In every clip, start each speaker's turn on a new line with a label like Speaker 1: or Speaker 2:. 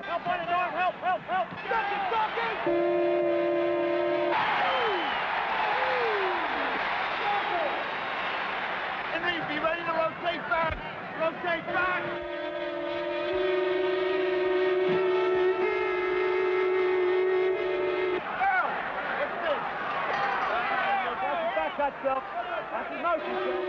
Speaker 1: Help on it, Norm. Help, help, help. Stop it. Henry, be ready to rotate back. Rotate back. Down. What's this? That's his back cut, Phil. That's his motion, Phil.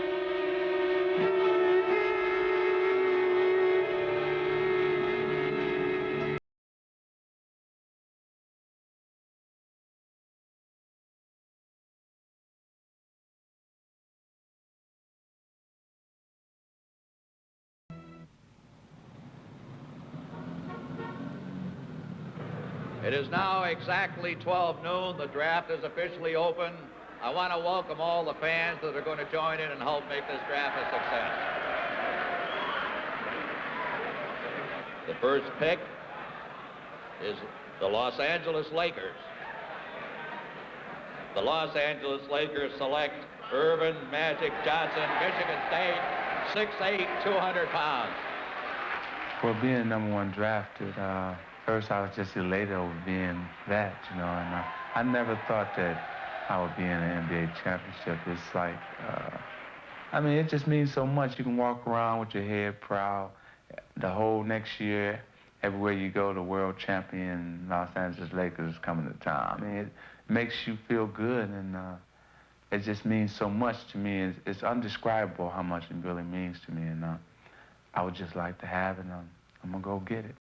Speaker 2: It is now exactly 12 noon. The draft is officially open. I want to welcome all the fans that are going to join in and help make this draft a success. The first pick is the Los Angeles Lakers. The Los Angeles Lakers select Irvin Magic Johnson, Michigan State, 6'8", 200 pounds.
Speaker 3: For being #1 drafted, first, I was just elated over being that, you know, and I never thought that I would be in an NBA championship. It's like, I mean, it just means so much. You can walk around with your head proud. The whole next year, everywhere you go, the world champion Los Angeles Lakers is coming to town. I mean, it makes you feel good, and it just means so much to me. It's undescribable how much it really means to me, and I would just like to have it, and I'm going to go get it.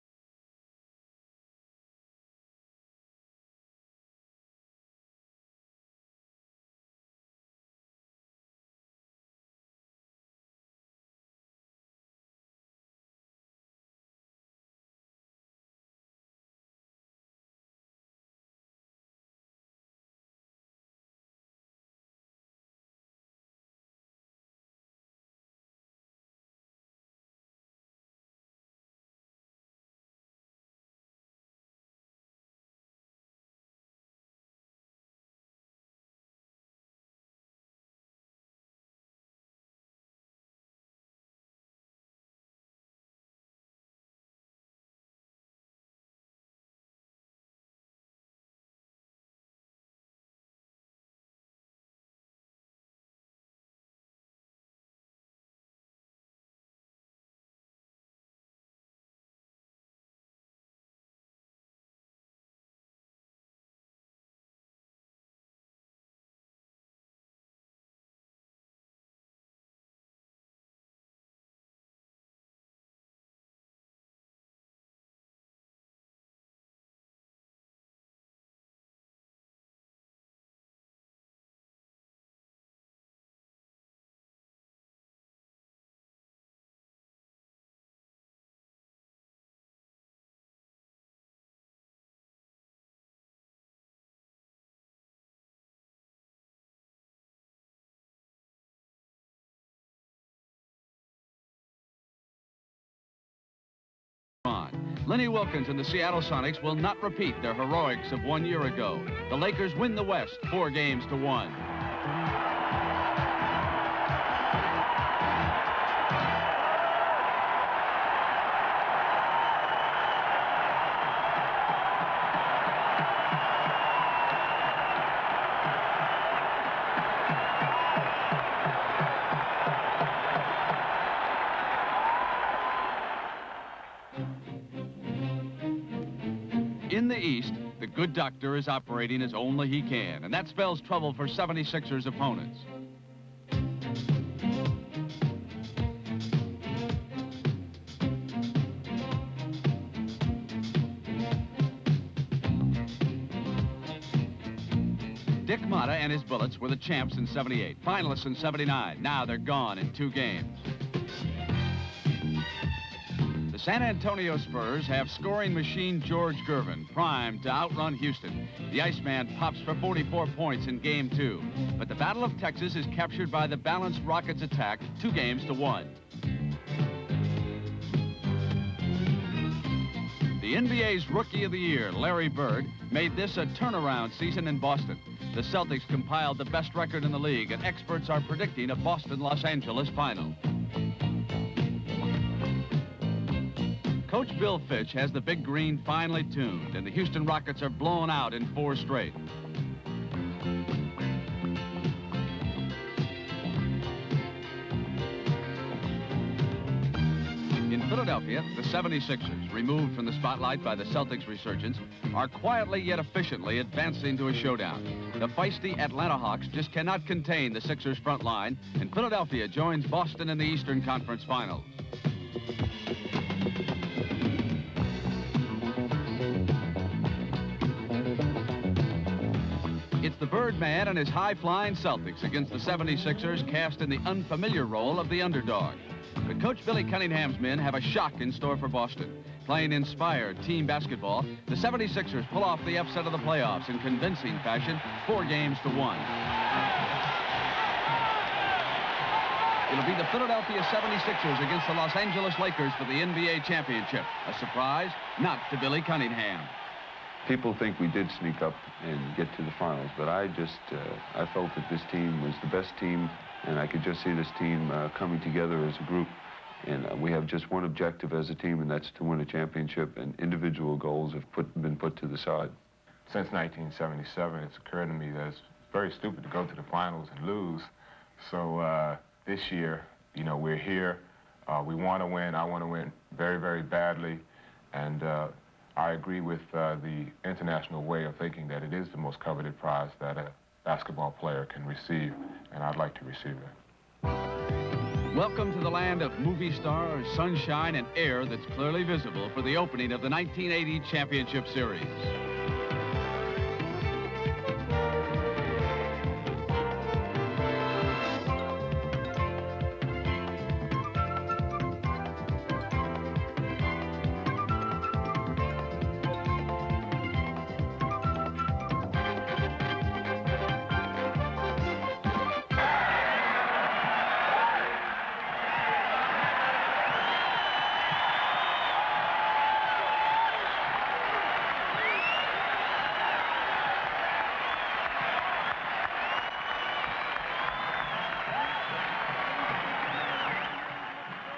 Speaker 4: Lenny Wilkins and the Seattle Sonics will not repeat their heroics of 1 year ago. The Lakers win the West 4-1. In the East, the good doctor is operating as only he can, and that spells trouble for 76ers opponents. Dick Motta and his Bullets were the champs in '78, finalists in '79. Now they're gone in 2 games. The San Antonio Spurs have scoring machine George Gervin, primed to outrun Houston. The Iceman pops for 44 points in Game 2. But the Battle of Texas is captured by the balanced Rockets attack, 2-1. The NBA's Rookie of the Year, Larry Bird, made this a turnaround season in Boston. The Celtics compiled the best record in the league, and experts are predicting a Boston-Los Angeles final. Coach Bill Fitch has the big green finely tuned, and the Houston Rockets are blown out in 4 straight. In Philadelphia, the 76ers, removed from the spotlight by the Celtics' resurgence, are quietly yet efficiently advancing to a showdown. The feisty Atlanta Hawks just cannot contain the Sixers' front line, and Philadelphia joins Boston in the Eastern Conference Finals. It's the Birdman and his high-flying Celtics against the 76ers, cast in the unfamiliar role of the underdog. But Coach Billy Cunningham's men have a shock in store for Boston. Playing inspired team basketball, the 76ers pull off the upset of the playoffs in convincing fashion, 4 games to 1. It'll be the Philadelphia 76ers against the Los Angeles Lakers for the NBA championship. A surprise? Not to Billy Cunningham.
Speaker 5: People think we did sneak up and get to the finals, but I felt that this team was the best team, and I could just see this team coming together as a group. And we have just one objective as a team, and that's to win a championship, and individual goals have been put to the side.
Speaker 6: Since 1977, it's occurred to me that it's very stupid to go to the finals and lose. So this year, you know, we're here. We want to win. I want to win very, very badly. And I agree with the international way of thinking that it is the most coveted prize that a basketball player can receive, and I'd like to receive it.
Speaker 4: Welcome to the land of movie stars, sunshine, and air that's clearly visible for the opening of the 1980 Championship Series.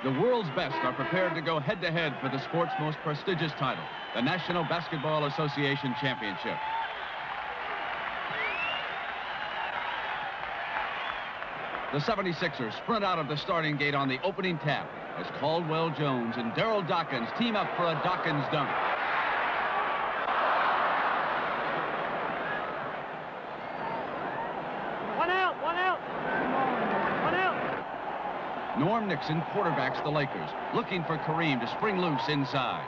Speaker 4: The world's best are prepared to go head-to-head for the sport's most prestigious title, the National Basketball Association Championship. The 76ers sprint out of the starting gate on the opening tap as Caldwell Jones and Darryl Dawkins team up for a Dawkins dunk. Norm Nixon quarterbacks the Lakers, looking for Kareem to spring loose inside.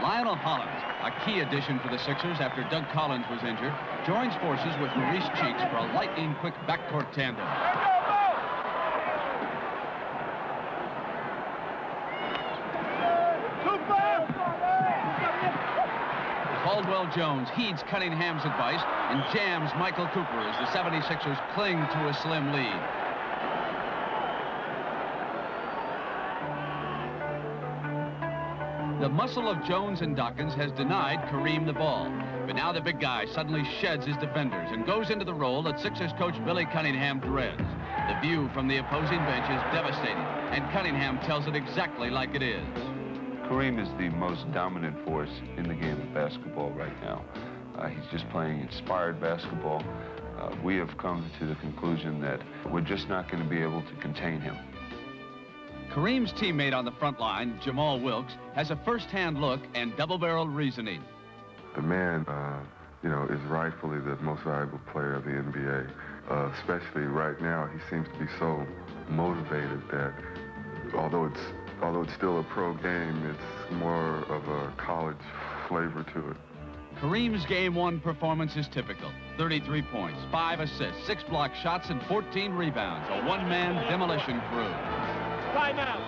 Speaker 4: Lionel Hollins, a key addition for the Sixers after Doug Collins was injured, joins forces with Maurice Cheeks for a lightning-quick backcourt tandem. Caldwell Jones heeds Cunningham's advice and jams Michael Cooper as the 76ers cling to a slim lead. The muscle of Jones and Dawkins has denied Kareem the ball, but now the big guy suddenly sheds his defenders and goes into the role that Sixers coach Billy Cunningham dreads. The view from the opposing bench is devastating, and Cunningham tells it exactly like it is.
Speaker 5: Kareem is the most dominant force in the game of basketball right now. He's just playing inspired basketball. We have come to the conclusion that we're just not going to be able to contain him.
Speaker 4: Kareem's teammate on the front line, Jamal Wilkes, has a first-hand look and double-barreled reasoning.
Speaker 7: The man, you know, is rightfully the most valuable player of the NBA. Especially right now, he seems to be so motivated that although it's still a pro game, it's more of a college flavor to it.
Speaker 4: Kareem's Game 1 performance is typical. 33 points, 5 assists, 6 block shots, and 14 rebounds. A one-man demolition crew.
Speaker 1: Timeout.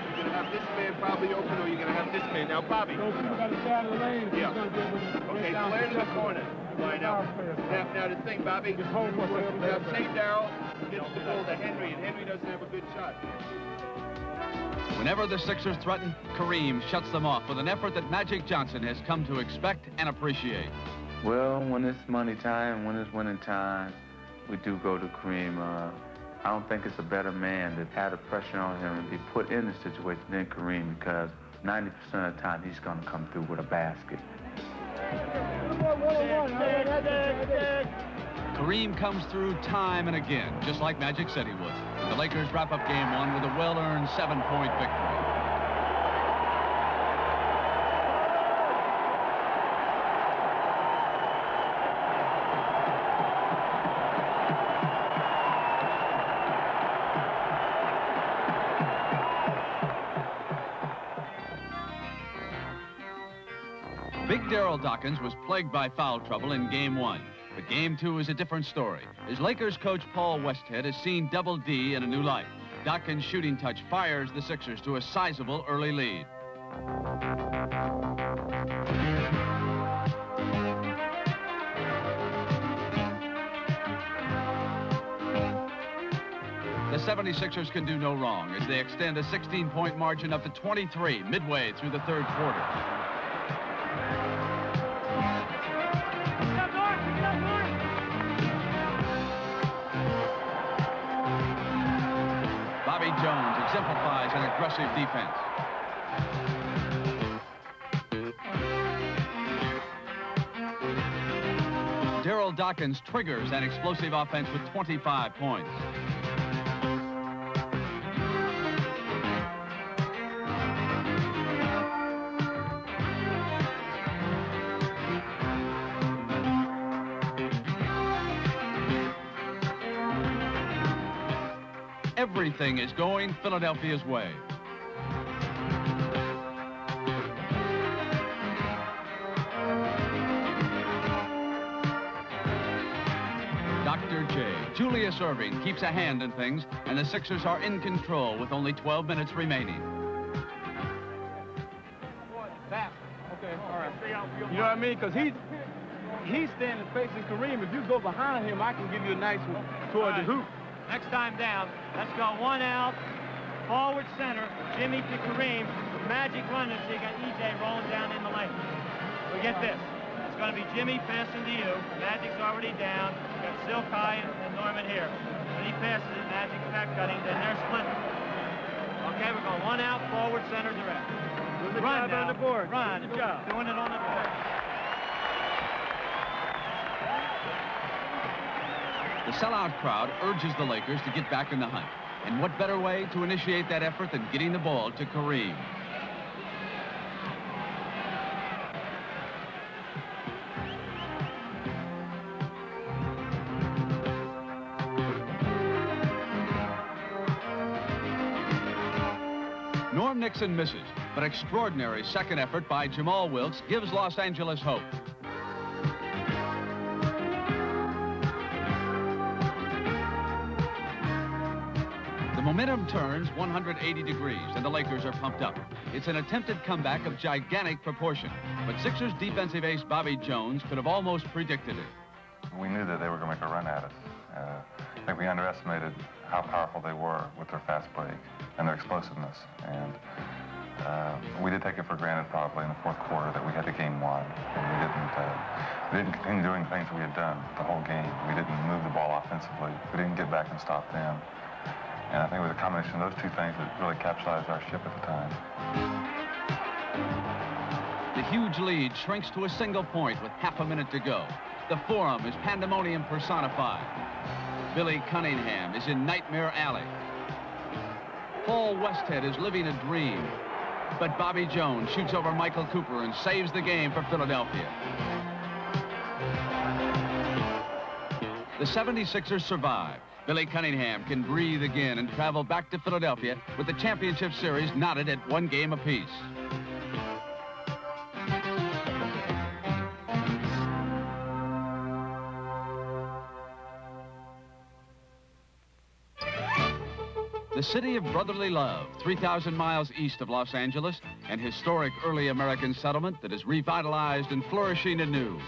Speaker 1: You're going to have this man probably open, or you're going to have this man. Now, Bobby.
Speaker 8: So people got to stay out of the lane.
Speaker 1: Yeah.
Speaker 8: Okay,
Speaker 1: flare to the corner. Now the thing, Bobby,
Speaker 8: Just hold what's
Speaker 1: now say Darryl gets the ball to Henry, and
Speaker 4: Whenever the Sixers threaten, Kareem shuts them off with an effort that Magic Johnson has come to expect and appreciate.
Speaker 3: Well, when it's money time, when it's winning time, we do go to Kareem. I don't think it's a better man that had the pressure on him and be put in the situation than Kareem, because 90% of the time he's going to come through with a basket.
Speaker 4: Kareem comes through time and again, just like Magic said he would. And the Lakers wrap up game one with a well-earned 7-point victory. Big Daryl Dawkins was plagued by foul trouble in game one. But game two is a different story. His Lakers coach Paul Westhead has seen Double D in a new light. Dawkins' shooting touch fires the Sixers to a sizable early lead. The 76ers can do no wrong as they extend a 16-point margin up to 23 midway through the third quarter. Bobby Jones exemplifies an aggressive defense. Daryl Dawkins triggers an explosive offense with 25 points. Everything is going Philadelphia's way. Dr. J, Julius Erving, keeps a hand in things, and the Sixers are in control with only 12 minutes remaining.
Speaker 8: Okay, all right. You know what I mean? Because he's standing facing Kareem. If you go behind him, I can give you a nice one toward the hoop.
Speaker 1: Next time down, let's go one out, forward center, Jimmy to Kareem, Magic running, so you got EJ rolling down in the lane. We get this. It's going to be Jimmy passing to you. Magic's already down. You got Silkai and Norman here. When he passes it, Magic's back cutting, then they're splitting. Okay, we're going one out, forward center, direct. Run now. On the board. Run. Good job. Doing it on the board.
Speaker 4: The sellout crowd urges the Lakers to get back in the hunt. And what better way to initiate that effort than getting the ball to Kareem? Norm Nixon misses, but extraordinary second effort by Jamal Wilkes gives Los Angeles hope. Momentum turns 180 degrees, and the Lakers are pumped up. It's an attempted comeback of gigantic proportion, but Sixers defensive ace Bobby Jones could have almost predicted it.
Speaker 9: We knew that they were going to make a run at us. I think we underestimated how powerful they were with their fast break and their explosiveness. And we did take it for granted probably in the fourth quarter that we had the game won. And we didn't continue doing the things we had done the whole game. We didn't move the ball offensively. We didn't get back and stop them. And I think it was a combination of those two things that really capsized our ship at the time.
Speaker 4: The huge lead shrinks to a single point with half a minute to go. The Forum is pandemonium personified. Billy Cunningham is in Nightmare Alley. Paul Westhead is living a dream. But Bobby Jones shoots over Michael Cooper and saves the game for Philadelphia. The 76ers survive. Billy Cunningham can breathe again and travel back to Philadelphia with the championship series knotted at 1 game apiece. The city of brotherly love, 3,000 miles east of Los Angeles, an historic early American settlement that is revitalized and flourishing anew.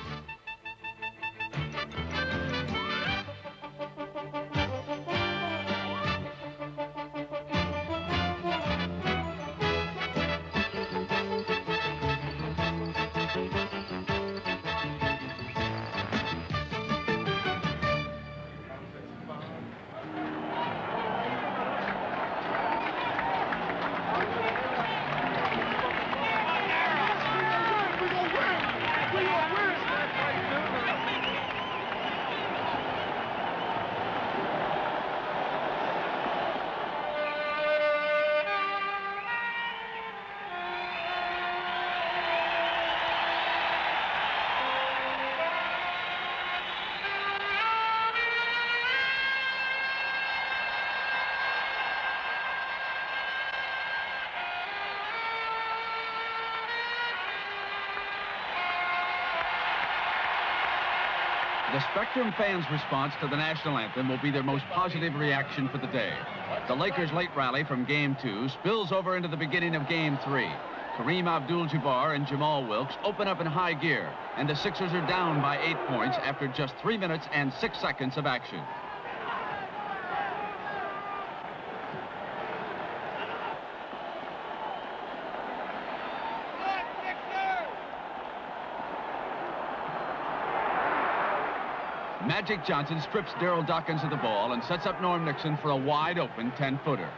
Speaker 4: The Spectrum fans' response to the national anthem will be their most positive reaction for the day. The Lakers' late rally from Game 2 spills over into the beginning of Game 3. Kareem Abdul-Jabbar and Jamal Wilkes open up in high gear, and the Sixers are down by 8 points after just 3 minutes and 6 seconds of action. Magic Johnson strips Daryl Dawkins of the ball and sets up Norm Nixon for a wide-open 10-footer.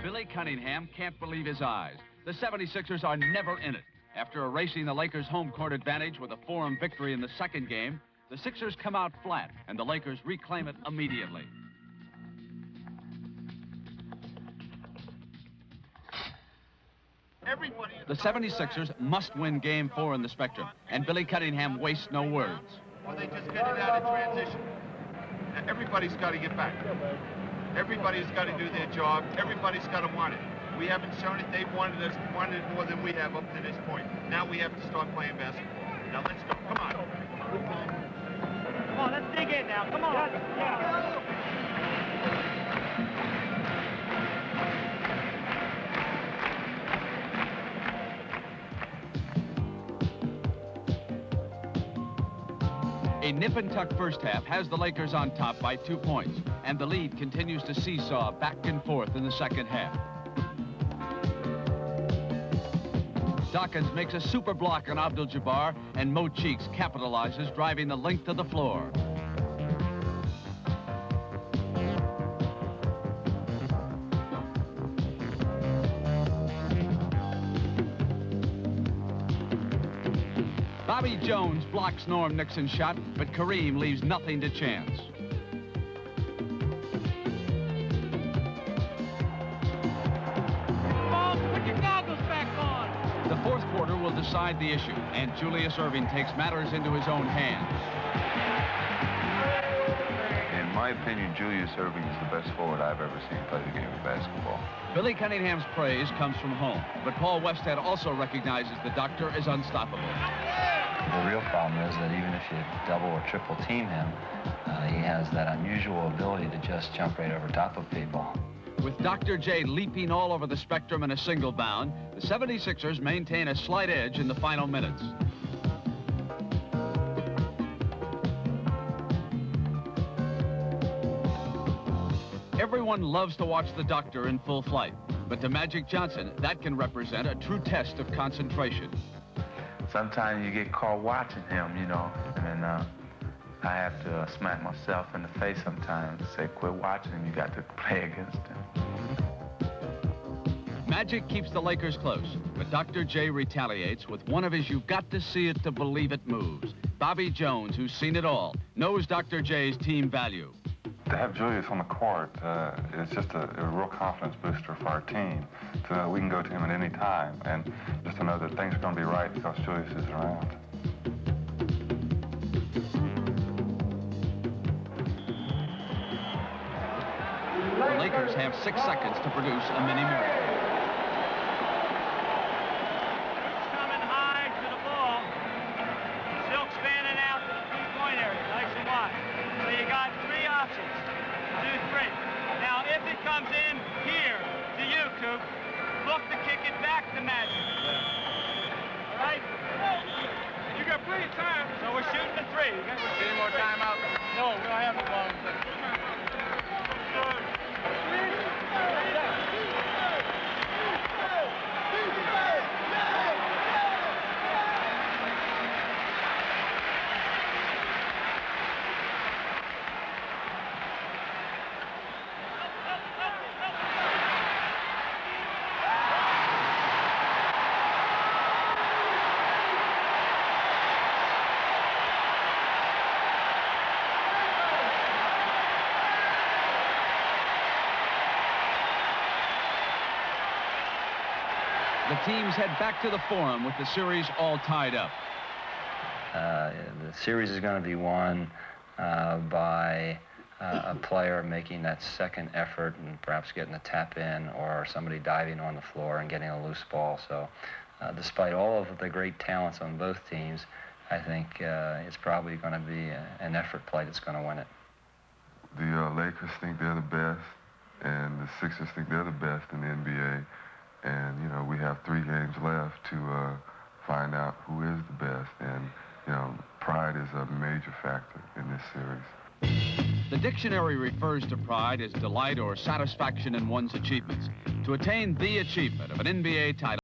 Speaker 4: Billy Cunningham can't believe his eyes. The 76ers are never in it. After erasing the Lakers' home court advantage with a 4-1 victory in the second game, the Sixers come out flat, and the Lakers reclaim it immediately. The 76ers must win Game 4 in the Spectrum, and Billy Cunningham wastes no words.
Speaker 10: Well, they just get it out of transition. Everybody's got to get back. Everybody's got to do their job. Everybody's got to want it. We haven't shown it. They've wanted it more than we have up to this point. Now we have to start playing basketball. Now let's go. Come on.
Speaker 1: Come on, let's dig in now. Come on. Yeah.
Speaker 4: A nip-and-tuck first half has the Lakers on top by 2 points, and the lead continues to seesaw back and forth in the second half. Dawkins makes a super block on Abdul-Jabbar, and Mo Cheeks capitalizes, driving the length of the floor. Bobby Jones blocks Norm Nixon's shot, but Kareem leaves nothing to chance.
Speaker 1: Ball, put your goggles back on.
Speaker 4: The fourth quarter will decide the issue, and Julius Erving takes matters into his own hands.
Speaker 5: In my opinion, Julius Erving is the best forward I've ever seen play the game of basketball.
Speaker 4: Billy Cunningham's praise comes from home, but Paul Westhead also recognizes the doctor is unstoppable.
Speaker 11: The real problem is that even if you double or triple team him, he has that unusual ability to just jump right over top of people.
Speaker 4: With Dr. J leaping all over the Spectrum in a single bound, the 76ers maintain a slight edge in the final minutes. Everyone loves to watch the doctor in full flight, but to Magic Johnson, that can represent a true test of concentration.
Speaker 3: Sometimes you get caught watching him, you know, and I have to smack myself in the face sometimes and say, quit watching him, you got to play against him.
Speaker 4: Magic keeps the Lakers close, but Dr. J retaliates with one of his you've got to see it to believe it moves. Bobby Jones, who's seen it all, knows Dr. J's team value.
Speaker 9: To have Julius on the court is just a real confidence booster for our team. So we can go to him at any time and just to know that things are going to be right because Julius is around.
Speaker 4: The Lakers have 6 seconds to produce a mini miracle.
Speaker 1: Coming high to the ball. Silk fanning out to the 3-point area. Nice and wide. comes in here to you, Coop. Look to kick it back to Magic. All right?
Speaker 8: You got plenty of time.
Speaker 1: So we're shooting the 3.
Speaker 8: Any more timeout? No, we don't have no more.
Speaker 4: The teams head back to the Forum with the series all tied up.
Speaker 11: The series is going to be won by a player making that second effort and perhaps getting a tap in, or somebody diving on the floor and getting a loose ball. So despite all of the great talents on both teams, I think it's probably going to be an effort play that's going to win it.
Speaker 7: The Lakers think they're the best, and the Sixers think they're the best in the NBA. And, you know, we have 3 games left to find out who is the best. And, you know, pride is a major factor in this series.
Speaker 4: The dictionary refers to pride as delight or satisfaction in one's achievements. To attain the achievement of an NBA title,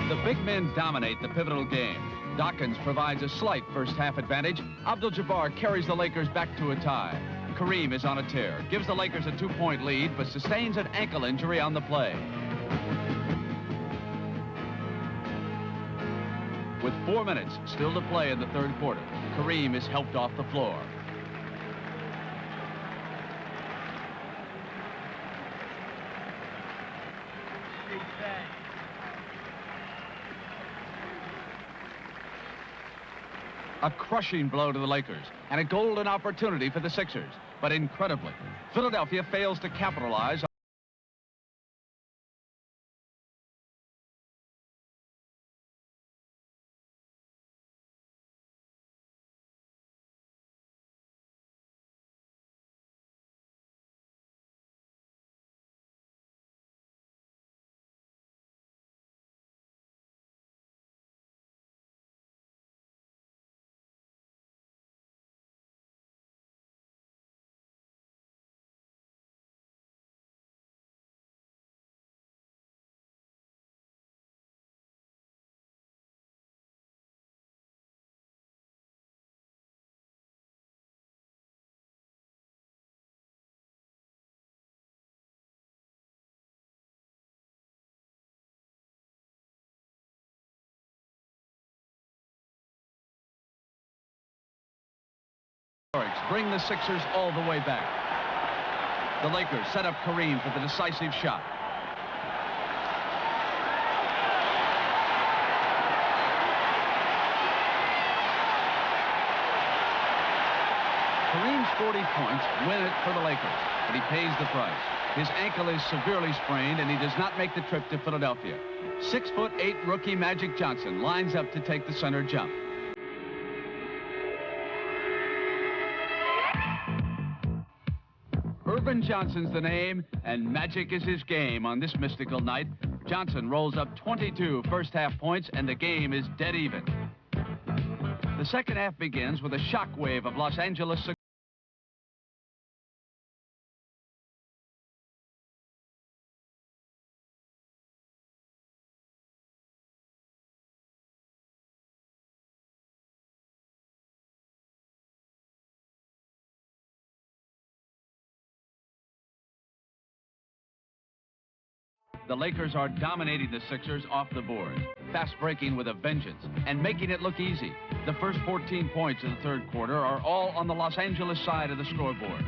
Speaker 4: the big men dominate the pivotal game. Dawkins provides a slight first-half advantage. Abdul-Jabbar carries the Lakers back to a tie. Kareem is on a tear, gives the Lakers a 2-point lead, but sustains an ankle injury on the play. With 4 minutes still to play in the third quarter, Kareem is helped off the floor. A crushing blow to the Lakers, and a golden opportunity for the Sixers. But incredibly, Philadelphia fails to capitalize. Bring the Sixers all the way back. The Lakers set up Kareem for the decisive shot. Kareem's 40 points win it for the Lakers, but he pays the price. His ankle is severely sprained, and he does not make the trip to Philadelphia. 6'8" rookie Magic Johnson lines up to take the center jump. Irvin Johnson's the name, and magic is his game on this mystical night. Johnson rolls up 22 first-half points, and the game is dead even. The second half begins with a shockwave of Los Angeles. The Lakers are dominating the Sixers off the board, fast breaking with a vengeance and making it look easy. The first 14 points of the third quarter are all on the Los Angeles side of the scoreboard.